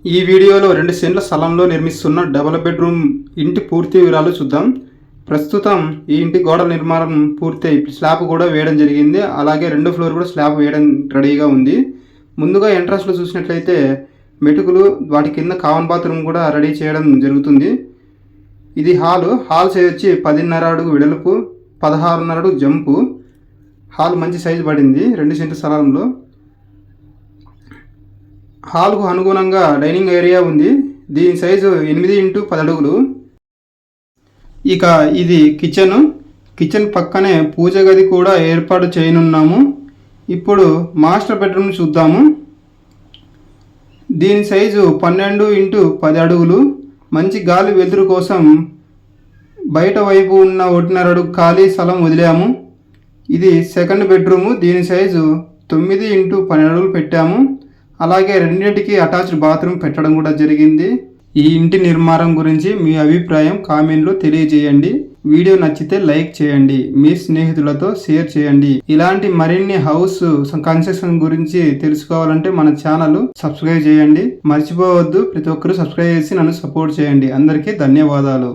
ఈ వీడియోలో 2 సెంట్ల స్థలంలో నిర్మిస్తున్న డబుల్ బెడ్రూమ్ ఇంటి పూర్తి వివరాలు చూద్దాం. ప్రస్తుతం ఈ ఇంటి గోడ నిర్మాణం పూర్తయి స్లాబ్ కూడా వేయడం జరిగింది. అలాగే 2 ఫ్లోర్ కూడా స్లాబ్ వేయడం రెడీగా ఉంది. ముందుగా ఎంట్రన్స్లో చూసినట్లయితే మెటుకులు, వాటి కింద కామన్ బాత్రూమ్ కూడా రెడీ చేయడం జరుగుతుంది. ఇది హాల్ సైజ్ వచ్చి 10.5 అడుగు వెడల్పు, 16.5 అడుగు జంపు. హాల్ మంచి సైజు పడింది 2 సెంట్ల స్థలంలో. హాల్కు అనుగుణంగా డైనింగ్ ఏరియా ఉంది. దీని సైజు 8x10 అడుగులు. ఇక ఇది కిచెన్ పక్కనే పూజ గది కూడా ఏర్పాటు చేయనున్నాము. ఇప్పుడు మాస్టర్ బెడ్రూమ్ చూద్దాము. దీని సైజు 12x10 అడుగులు. మంచి గాలి వెలుతురు కోసం బయట వైపు ఉన్న 1.5 అడుగు ఖాళీ స్థలం వదిలాము. ఇది సెకండ్ బెడ్రూము. దీని సైజు 9x12 అడుగులు పెట్టాము. అలాగే రెండింటికి అటాచ్డ్ బాత్రూమ్ పెట్టడం కూడా జరిగింది. ఈ ఇంటి నిర్మాణం గురించి మీ అభిప్రాయం కామెంట్లో తెలియజేయండి. వీడియో నచ్చితే లైక్ చేయండి, మీ స్నేహితులతో షేర్ చేయండి. ఇలాంటి మరిన్ని హౌస్ కన్స్ట్రక్షన్ గురించి తెలుసుకోవాలంటే మన ఛానల్ సబ్స్క్రైబ్ చేయండి. మర్చిపోవద్దు, ప్రతి ఒక్కరూ సబ్స్క్రైబ్ చేసి నన్ను సపోర్ట్ చేయండి. అందరికీ ధన్యవాదాలు.